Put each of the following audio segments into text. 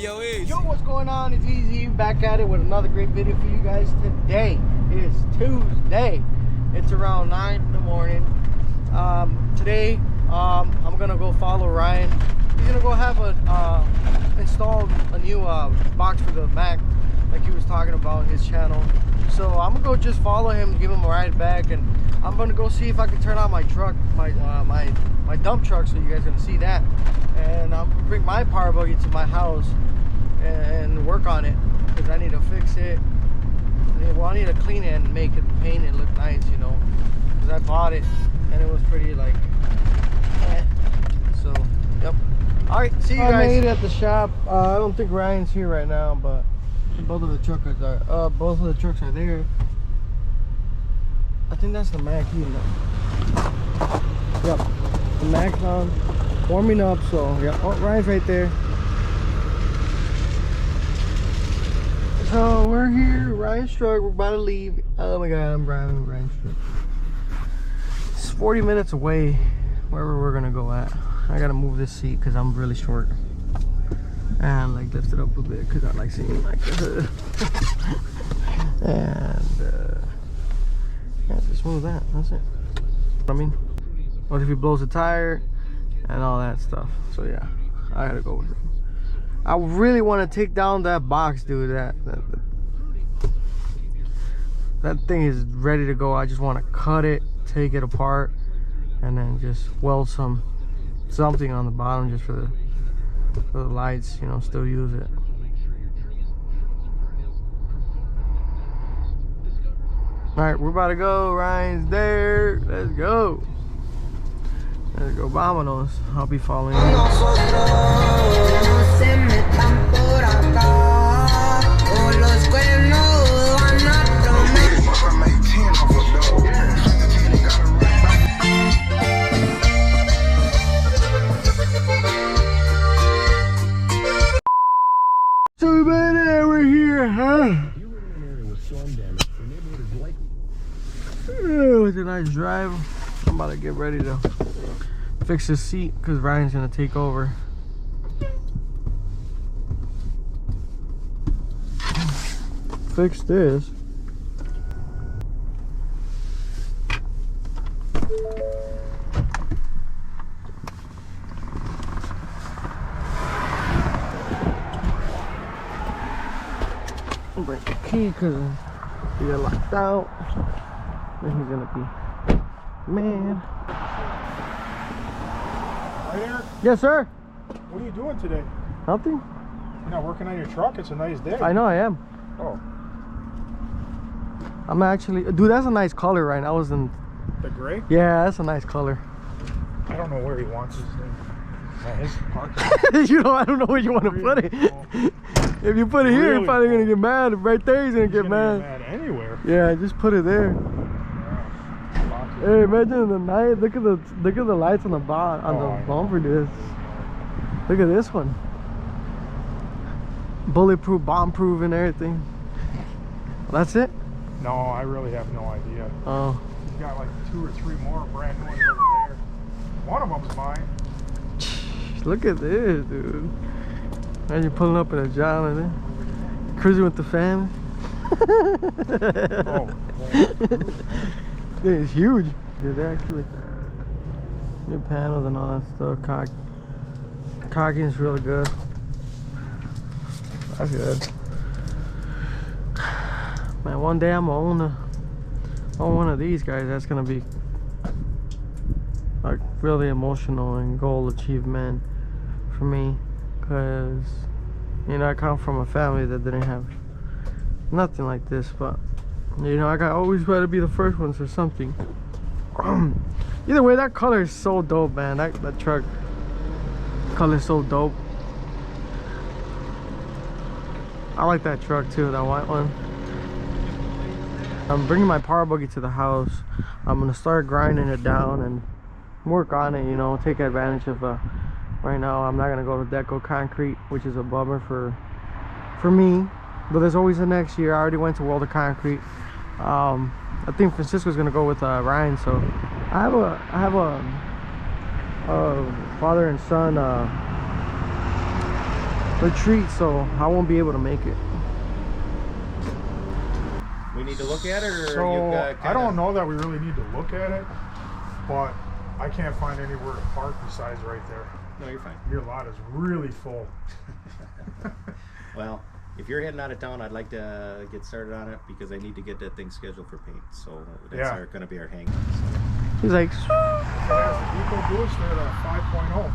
yo, Easy. Yo, what's going on? It's Easy back at it with another great video for you guys. Today is Tuesday. It's around 9 in the morning. Today, I'm gonna go follow Ryan. He's gonna go have install a new box for the Mac, like he was talking about his channel. So I'm gonna go just follow him, give him a ride back, and I'm gonna go see if I can turn on my truck, my dump truck, so you guys gonna see that. And I'm gonna bring my power buggy to my house and work on it, because I need to fix it. Well, I need to clean it and make it, paint it look nice, you know, because I bought it and it was pretty like so yep. All right, see you guys. I made it at the shop. I don't think Ryan's here right now, but both of the trucks are there. I think that's the Mac heating up. Yep, the Mac's on, warming up. So yeah, oh, Ryan's right there. So we're here, Ryan's truck. We're about to leave. Oh my god, I'm driving Ryan's truck. It's 40 minutes away, wherever we're gonna go at. I gotta move this seat because I'm really short, and like lift it up a bit because I like seeing like the hood. And yeah, just move that. That's it. I mean, what if he blows a tire and all that stuff? So yeah, I gotta go with it. I really want to take down that box, dude. That thing is ready to go. I just want to cut it, take it apart, and then just weld something on the bottom just for the lights, you know, still use it. All right, we're about to go. Ryan's there. Let's go. Let's go. Vámonos. I'll be following you. So we're here, huh? It was a nice drive. I'm about to get ready to fix this seat because Ryan's gonna take over. Fix this. Break the key because we got locked out. Then he's gonna be mad. Right, Eric? Yes, sir. What are you doing today? Nothing. You're not working on your truck? It's a nice day. I know I am. Oh. I'm actually, dude, that's a nice color, right? I was in The gray? yeah, that's a nice color. I don't know where he wants this thing. His parking. You know, I don't know where you want to put it. If you put it here, you're probably gonna get mad. Right there, he's gonna get mad. Anywhere. Yeah, just put it there. Yeah. Hey, imagine the night. Look at the lights on the bumper. This. Look at this one. Bulletproof, bomb-proof, and everything. That's it. No, I really have no idea. Oh. He's got like 2 or 3 more brand new ones over there. One of them's mine. Look at this, dude. Imagine pulling up in a job and then cruising with the family. Oh, It's huge. Dude, actually new panels and all that stuff. Caulking is really good. That's good. Man, one day I'm gonna own one of these guys. That's gonna be like really emotional and goal achievement for me, because you know I come from a family that didn't have nothing like this, but you know I always try to be the first ones or something. Either way, that color is so dope, man. That truck color is so dope. I like that truck too, that white one. I'm bringing my power buggy to the house. I'm gonna start grinding it down and work on it, you know, take advantage of right now I'm not gonna go to Deco Concrete, which is a bummer for me, but there's always the next year. I already went to World of Concrete. I think Francisco's gonna go with Ryan, so I have a father and son retreat, so I won't be able to make it. We need to look at it, or So you got I don't know that we really need to look at it, but I can't find anywhere to park besides right there. No, you're fine. Your lot is really full. Well, if you're heading out of town, I'd like to get started on it because I need to get that thing scheduled for paint. So that's Yeah. going to be our hang. He's like, If it has the Eco Boost, they're at a 5.0.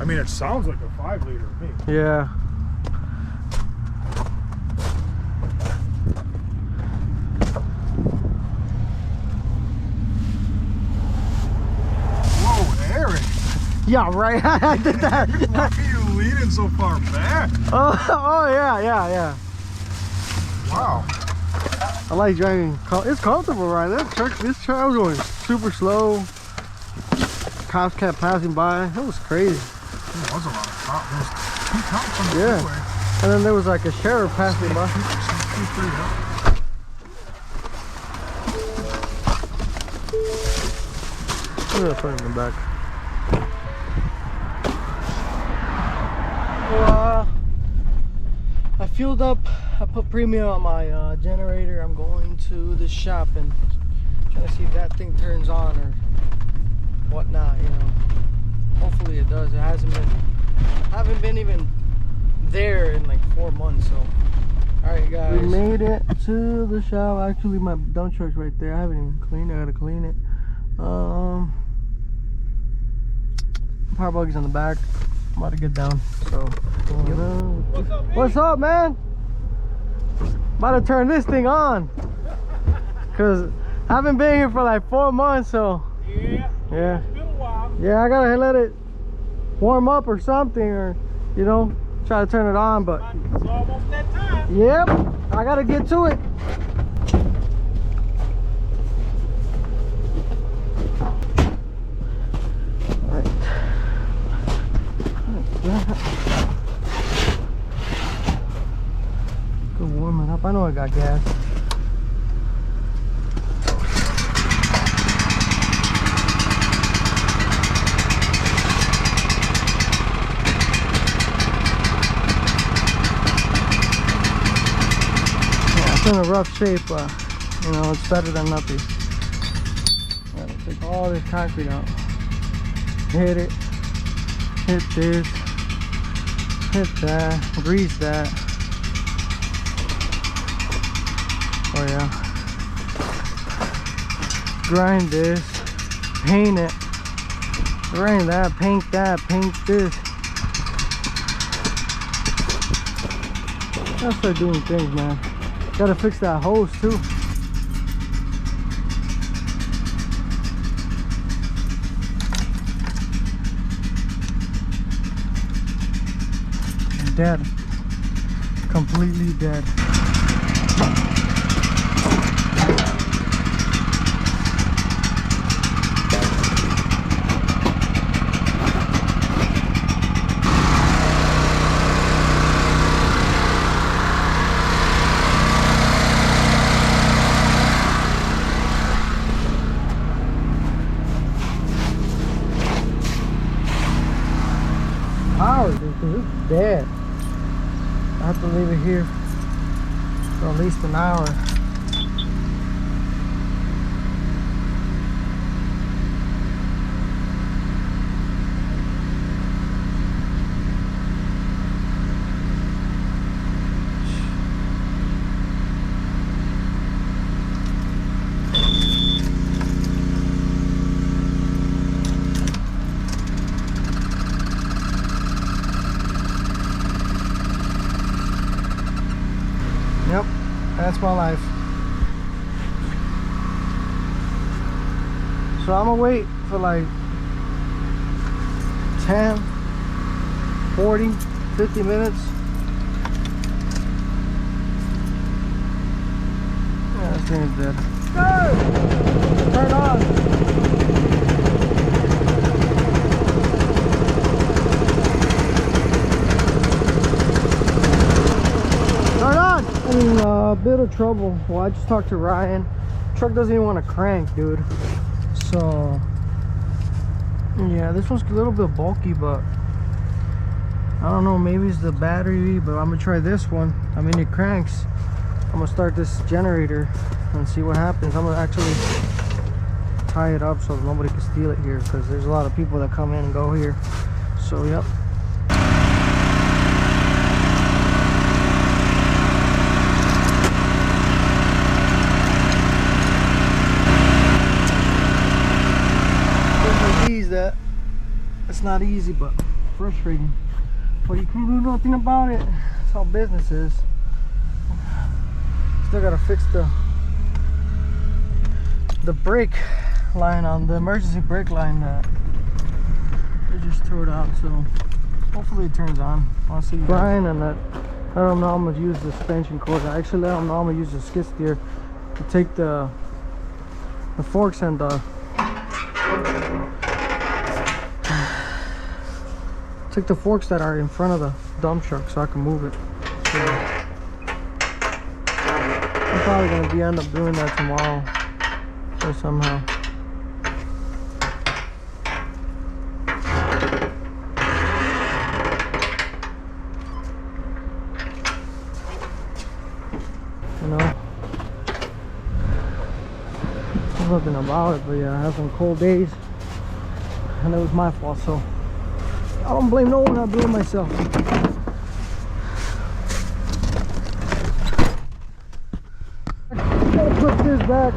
I mean, it sounds like a 5 liter to me. yeah. Whoa, Aaron! Yeah, right. I did that. Why are you leaning so far back? Oh yeah. Wow. I like driving. It's comfortable, right? This truck I was going super slow. Cops kept passing by. It was crazy. There was a lot of cops. There's 2 cops on the Yeah. freeway. And then there was like a sheriff passing by. I'm gonna put it in the back. Well, I fueled up. I put premium on my generator. I'm going to the shop and trying to see if that thing turns on or whatnot. You know, hopefully it does. It hasn't been. I haven't been even there in like 4 months. So, all right, guys. We made it to the shop. Actually, my dump truck's right there. I haven't even cleaned it. I gotta clean it. Power buggy's on the back. I'm about to get down. So, what's up, man? About to turn this thing on. Cause I haven't been here for like 4 months, so yeah. It's been a while. Yeah, I gotta let it warm up or something, or you know, try to turn it on. But It's almost that time. yep, I gotta get to it. Right. Go warm it up. I know I got gas. It's in a rough shape, you know, it's better than nothing. Gotta take all this concrete out. Hit it. Hit this. Hit that. Grease that. Oh yeah. Grind this. Paint it. Grind that. Paint that. Paint this. Gotta start doing things, man. Gotta fix that hose too. Dead. Completely dead. Power, dude, 'cause it's dead. I have to leave it here for at least an hour. Yep, that's my life. So I'm gonna wait for like 10, 40, 50 minutes. Yeah, this thing is dead. Turn on. In a bit of trouble. Well, I just talked to Ryan. Truck doesn't even want to crank, dude. So yeah, this one's a little bit bulky, but I don't know, maybe it's the battery, but I'm gonna try this one. I mean, it cranks. I'm gonna start this generator and see what happens. I'm gonna actually tie it up so nobody can steal it here, because there's a lot of people that come in and go here. So yep. That it's not easy, but frustrating, but you can do nothing about it. That's how business is. Still gotta fix the brake line on the emergency brake line that they just tore it out, so hopefully it turns on. I'll see Brian and that. I don't know, I'm gonna use the suspension cord. I actually let him know I'm gonna use the skid steer to take the forks and take the forks that are in front of the dump truck so I can move it. So I'm probably gonna end up doing that tomorrow or somehow. You know, there's nothing about it, but yeah, I have some cold days and it was my fault, so I don't blame no one, I blame myself. Gotta put this back.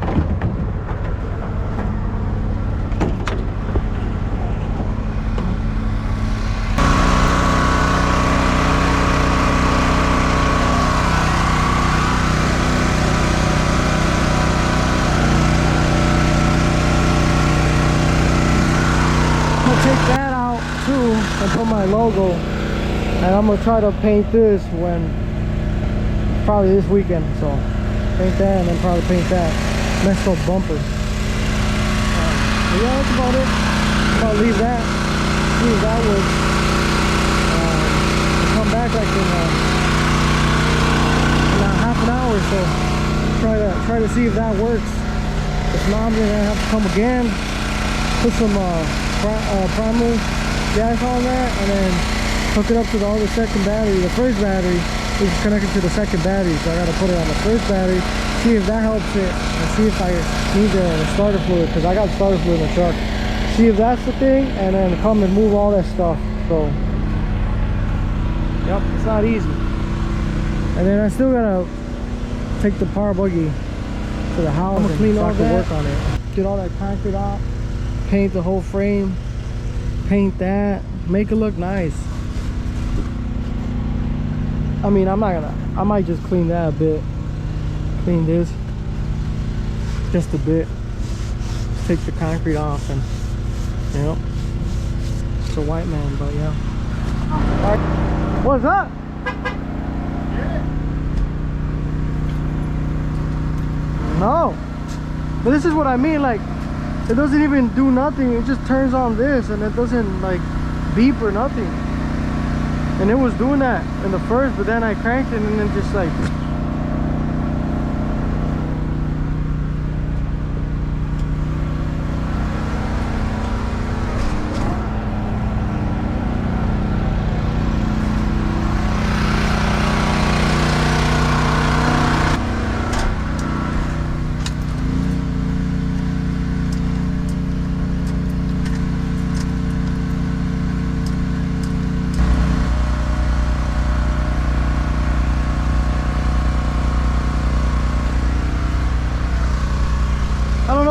I'll take that out too and put my logo, and I'm gonna try to paint this probably this weekend. So paint that and then probably paint that messed up bumper. But yeah, that's about it. I'll leave that, see if that works. I'll come back like in half an hour or so. Try to see if that works. If not, I'm gonna have to come again, put some primal gas on that, and then hook it up to the other second battery. The first battery is connected to the second battery, so I gotta put it on the first battery, see if that helps it, and see if I need the starter fluid, because I got starter fluid in the truck. See if that's the thing, and then come and move all that stuff. So yep, it's not easy. And then I still gotta take the power buggy to the house and clean all that, work on it, get all that concrete out, paint the whole frame, paint that, make it look nice. I mean, I might just clean that a bit, clean this just a bit, take the concrete off, and you know, it's a white man, but yeah. All right. What's up? No, but this is what I mean, like it doesn't even do nothing. It just turns on this and it doesn't like beep or nothing. And it was doing that in the first, but then I cranked it and then just like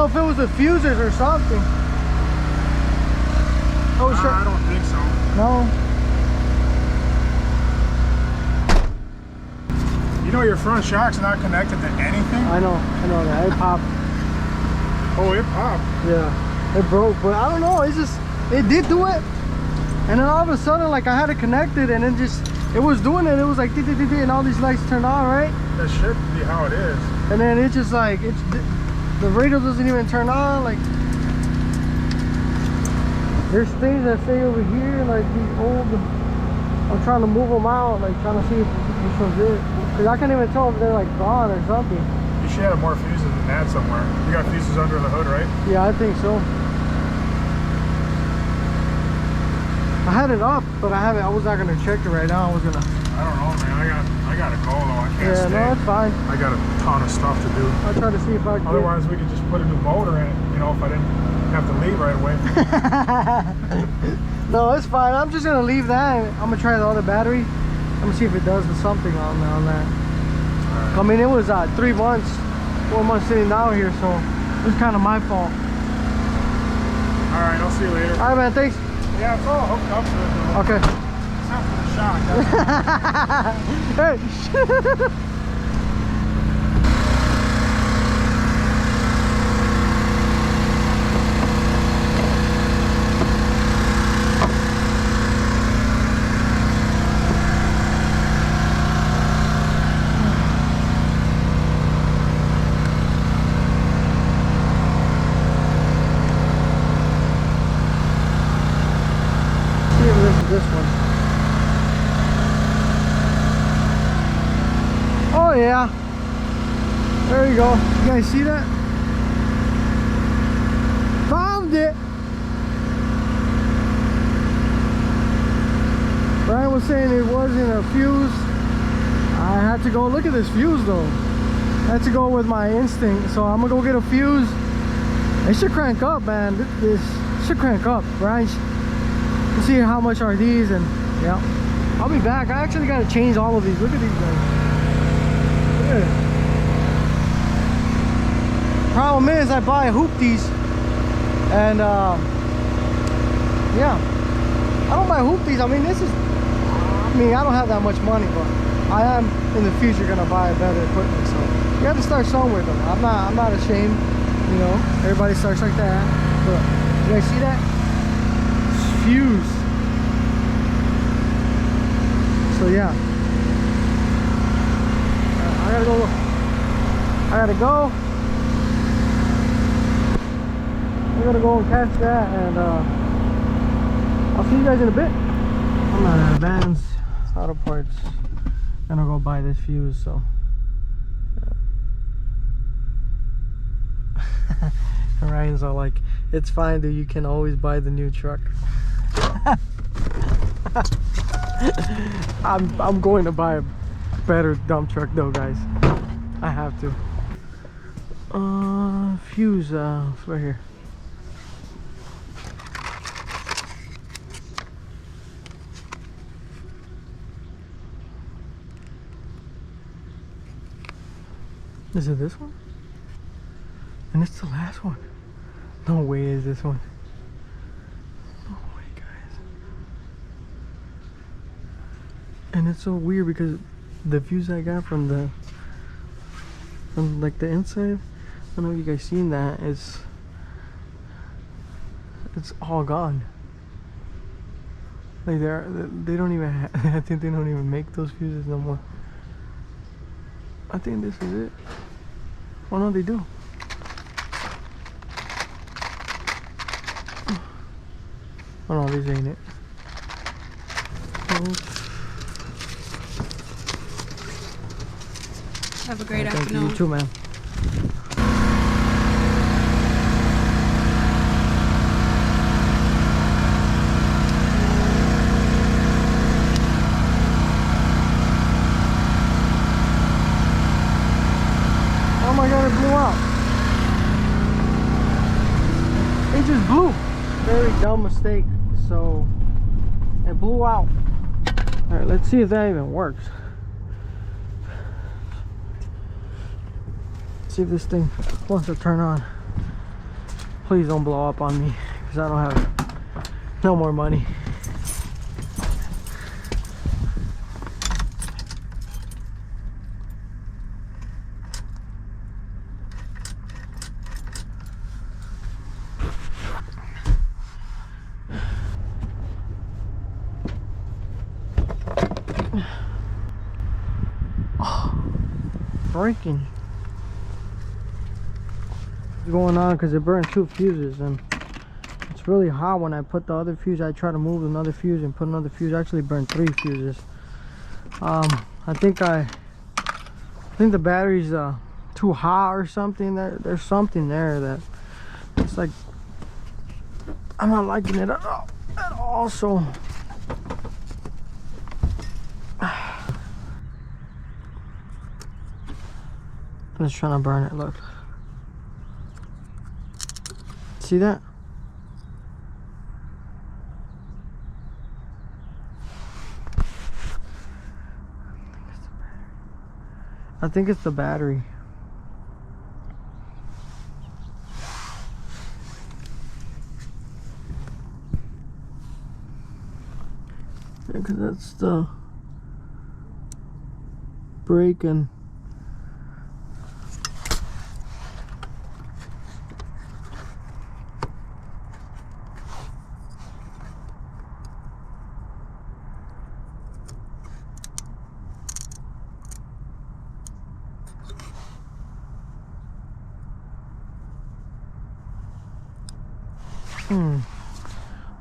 if it was the fuses or something. Oh, sure. I don't think so. No. You know your front shock's not connected to anything? I know that. It popped. Oh, it popped. Yeah, it broke, but I don't know. It's just, it did do it. And then all of a sudden, like I had it connected and it was doing it. It was like, and all these lights turned on, right? That should be how it is. And then it's just like, the radio doesn't even turn on. Like there's things that say over here, like these old, I'm trying to move them out, like trying to see if this one's it, because I can't even tell if they're like gone or something. You should have more fuses than that somewhere. You got fuses under the hood, right? Yeah, I think so. I had it up, but I was not gonna check it right now. I was gonna. I don't know, man. I gotta go though. I can't Yeah, stay. no, it's fine. I got a ton of stuff to do. I'll try to see if I can. Otherwise, we could just put a new motor in it. You know, if I didn't have to leave right away. No, it's fine. I'm just gonna leave that. I'm gonna try the other battery. I'm gonna see if it does something on that. Right. I mean, it was 3 months, 4 months sitting down here, so it was kind of my fault. All right, I'll see you later. All right, man. Thanks. Yeah, it's all hooked up to it though. Okay. Except for the shock. That's Hey. This one. Oh yeah, there you go. You guys see that? Found it. Brian was saying it wasn't a fuse. I had to go look at this fuse though. I had to go with my instinct, so I'm gonna go get a fuse. It should crank up, man. This should crank up, Brian. See how much are these, and yeah, I'll be back. I actually got to change all of these. Look at these guys. Look at it. Problem is, I buy hoopties, and yeah, I don't buy hoopties. I mean, I don't have that much money, but I am in the future gonna buy better equipment. So you have to start somewhere, though. I'm not ashamed. You know, everybody starts like that. But you guys see that? Fuse. So yeah, I gotta go. I gotta go and catch that, and I'll see you guys in a bit. I'm at Advanced Auto Parts. Gonna go buy this fuse. So yeah. Ryan's all like, "It's fine, dude. You can always buy the new truck." I'm going to buy a better dump truck though, guys. I have to. Fuse right here. Is it this one? And it's the last one. No way is this one. And it's so weird because the views I got from like the inside, I don't know if you guys seen that, it's all gone. Like they don't even I think they don't even make those fuses no more. I think this is it. Oh no, they do. Oh no, this ain't it. Have a great Thank afternoon. you, you too, man. Oh my god, it blew out. It just blew. Very dumb mistake. So it blew out. Alright, let's see if that even works. See if this thing wants to turn on. Please don't blow up on me, because I don't have no more money. Breaking. Going on because it burned 2 fuses, and it's really hot. When I put the other fuse, I try to move another fuse and put another fuse. I actually burned 3 fuses. I think the battery's too hot or something. There's something there that it's like I'm not liking it at all. So And it's trying to burn it, look. See that? I think it's the battery. Yeah, 'cause that's the breaking.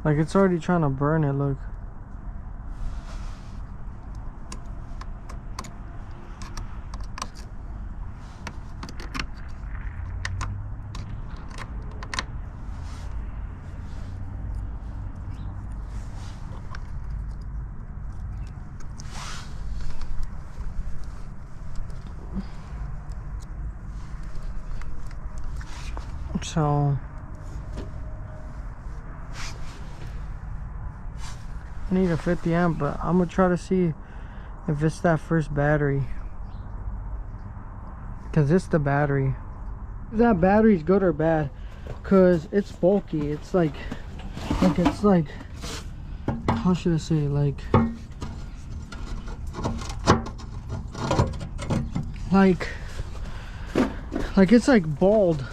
Like it's already trying to burn it, look. So I need a 50 amp, but I'm gonna try to see if it's that first battery, because it's the battery. If that battery's good or bad, because it's bulky. It's like how should I say, like it's like bald.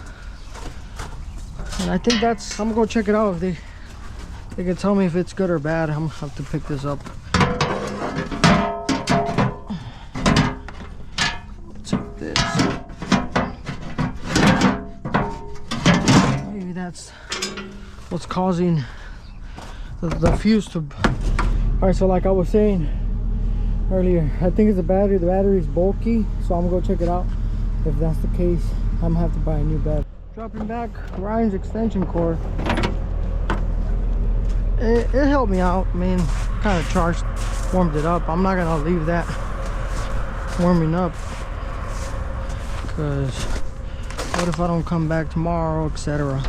And I think that's, I'm gonna go check it out. If they can tell me if it's good or bad, I'm gonna have to pick this up. Check this. Maybe that's what's causing the fuse to. Alright, so like I was saying earlier, I think it's the battery. The battery is bulky, so I'm gonna go check it out. If that's the case, I'm gonna have to buy a new battery. Dropping back Ryan's extension cord. It helped me out. I mean, kind of charged, warmed it up. I'm not gonna leave that warming up, because what if I don't come back tomorrow, etc. Alright,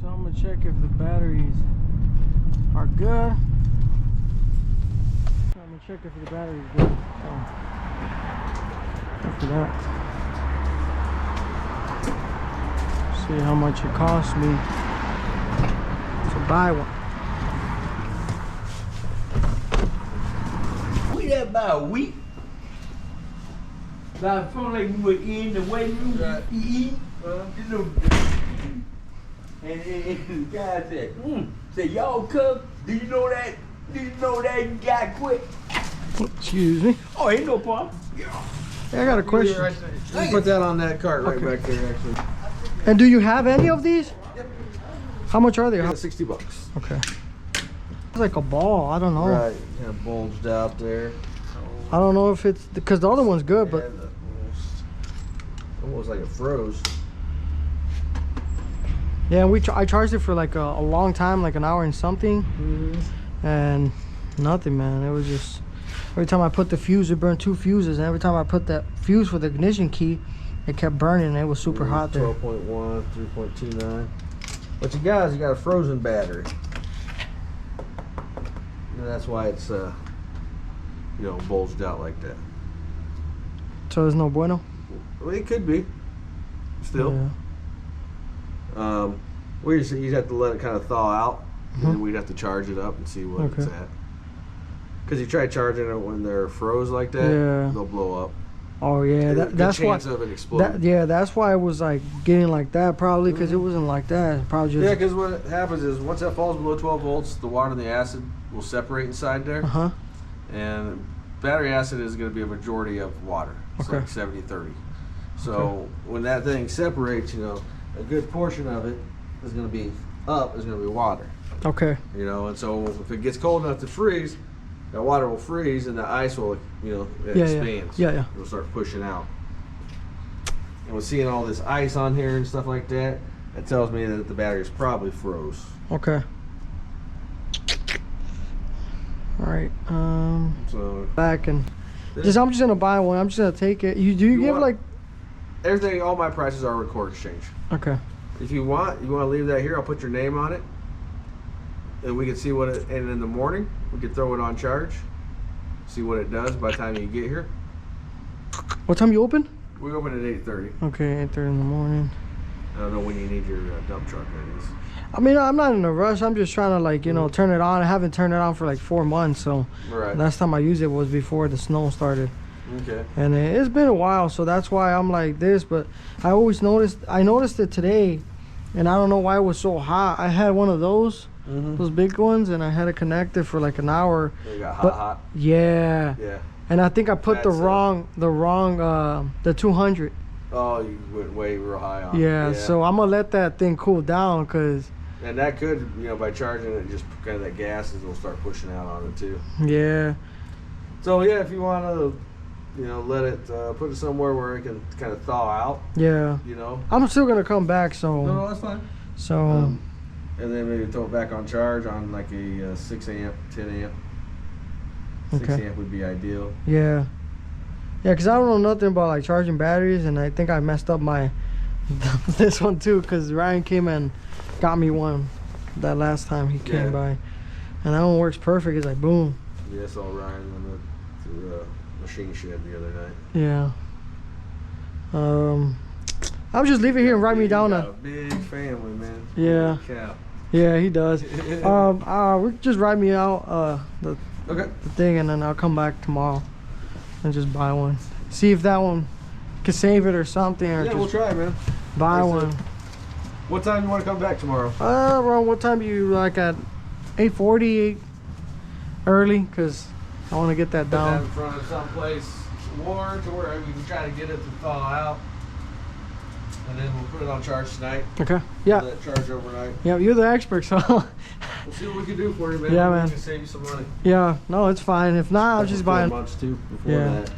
so I'm gonna check if the batteries are good. I'm gonna check if the battery's good. After that, see how much it cost me to buy one. We had about a week. I felt like we were in the way we eat. You know, and the guy said, y'all cook? Do you know that? Do you know that guy quit? Excuse me. Oh, ain't no problem. Hey, I got a question. You put that on that cart right back there, actually. And do you have any of these? How much are they? Yeah, $60. Okay. It's like a ball. I don't know. Right, kind of bulged out there. I don't know if it's because the other one's good, but And almost like it froze. yeah, I charged it for like a long time, like an hour and something, and nothing, man. It was just every time I put the fuse, it burned 2 fuses, and every time I put that fuse for the ignition key, it kept burning. And it was super hot there. 12.1, 3.29. What you got is you got a frozen battery. And that's why it's you know, bulged out like that. So there's no bueno. Well, it could be. Still. Yeah. You'd have to let it kind of thaw out, and then we'd have to charge it up and see what it's at. Because you try charging it when they're froze like that, they'll blow up. Oh yeah, that's why. Chance of it exploding. That's why it was like getting like that, probably because it wasn't like that. It probably just. Yeah, because what happens is once that falls below 12 volts, the water and the acid will separate inside there. And battery acid is going to be a majority of water. It's like 70-30. So when that thing separates, you know, a good portion of it is going to be is going to be water. Okay. You know, and so if it gets cold enough to freeze, that water will freeze and the ice will, you know, it expands. Yeah. It'll start pushing out. And with seeing all this ice on here and stuff like that, it tells me that the battery's probably froze. Okay. All right. So Back and I'm just gonna buy one. I'm just gonna take it. You give want- like Everything, all my prices are record exchange. okay. If you want to leave that here, I'll put your name on it, and we can see what it. And in the morning, we can throw it on charge, see what it does by the time you get here. What time you open? We open at 8:30. Okay, 8:30 in the morning. I don't know when you need your dump truck. That is. I mean, I'm not in a rush. I'm just trying to like turn it on. I haven't turned it on for like 4 months, so Right. last time I used it was before the snow started. Okay. And it's been a while, so that's why I'm like this. But I noticed it today, and I don't know why it was so hot. I had one of those big ones, and I had it connected for like an hour. They got But- hot. Yeah. Yeah. And I think I put the That's, wrong 200. Oh, you went way real high on. Yeah, so I'm gonna let that thing cool down, cause And that could, by charging it, just kind of that gas will start pushing out on it too. yeah, So yeah, if you want to, let it put it somewhere where it can kind of thaw out. yeah. I'm still gonna come back, so No, that's fine. so And then maybe throw it back on charge on like a 6 amp, 10 amp. 6 Okay. amp would be ideal. yeah, cause I don't know nothing about like charging batteries, and I think I messed up my this one too, cause Ryan came and got me one that last time he came Yeah. by, and that one works perfect. It's like boom. Yeah, I saw Ryan in the machine shed the other night. Yeah. I'll just leave it here and write me down You a. got a big family, man. Yeah. Holy cow. Yeah, he does. Just write me out the Okay. thing, and then I'll come back tomorrow and just buy one. See if that one could save it or something, or Yeah, just we'll try, man. buy Like I said, one. What time you want to come back tomorrow? Around what time you like at 8:40, early, cause I want to get that Put that down. in front of someplace warm to where we can try to get it to thaw out. And then we'll put it on charge tonight. Okay. Yeah. Let it charge overnight. Yeah, you're the expert, so We'll see what we can do for you, man. Yeah, We man. can save you some money. yeah. No, it's fine. If not, I'll just buy. 4 months too before Yeah. that.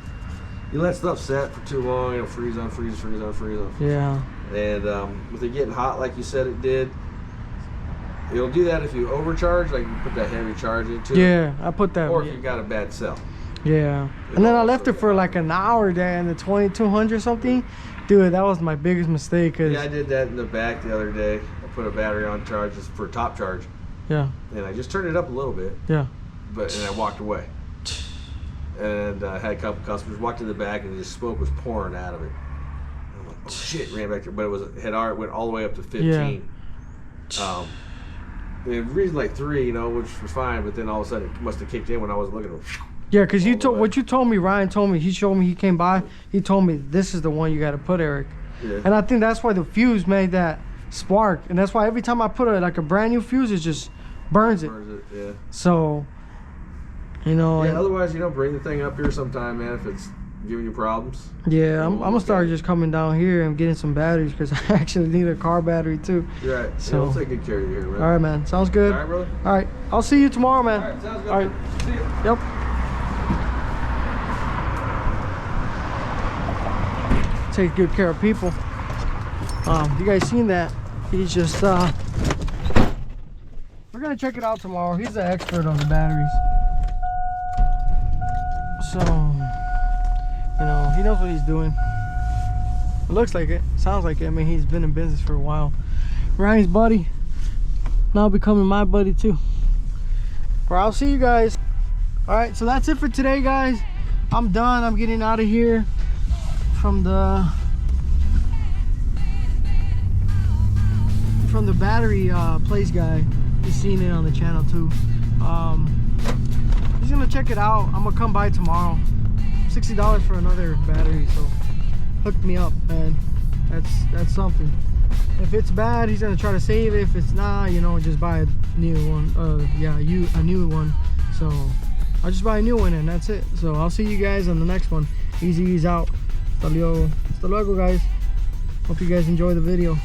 You let stuff set for too long, it'll freeze on, freeze, freeze on, freeze on. Yeah. And with it getting hot like you said it did, it'll do that if you overcharge, like you put that heavy charge into it. Yeah, I put that. Or if you've got a bad cell. Yeah. And then I left it for like an hour there in the 2200 something. Dude, that was my biggest mistake. Cause Yeah, I did that in the back the other day. I put a battery on charge just for top charge, yeah, and I just turned it up a little bit, yeah. and I walked away. And I had a couple customers walked in the back, and the smoke was pouring out of it. And I'm like, oh shit, ran back there, but it went all the way up to 15. The reason like 3, which was fine, but then all of a sudden it must have kicked in when I was looking. Yeah, cause All the way. what you told me, Ryan told me, he showed me, he came by, he told me this is the one you got to put, Eric. Yeah. And I think that's why the fuse made that spark, and that's why every time I put like a brand new fuse, it just burns it. Yeah. So, Yeah. and- Otherwise, bring the thing up here sometime, man. If it's giving you problems. yeah, I'm We'll gonna look start at it. just coming down here and getting some batteries, because I actually need a car battery too. You're right. So- So we'll take good care of you here, man. All right, man. Sounds good. All right, brother. All right, I'll see you tomorrow, man. All right, sounds good. All right. See you. Yep. Take good care of people. You guys seen that? He's just we're gonna check it out tomorrow. He's the expert on the batteries. So he knows what he's doing. It looks like it. Sounds like it. I mean, he's been in business for a while. Ryan's buddy, now becoming my buddy too. Well, I'll see you guys. All right, so that's it for today, guys. I'm done. I'm getting out of here from the battery place guy. He's seen it on the channel too. He's gonna check it out. I'm gonna come by tomorrow. $60 for another battery, so hook me up, man. That's something. If it's bad, he's gonna try to save it. If it's not, just buy a new one. A new one. So I'll just buy a new one, and that's it. So I'll see you guys on the next one. Easy out. Hasta luego, guys. Hope you guys enjoy the video.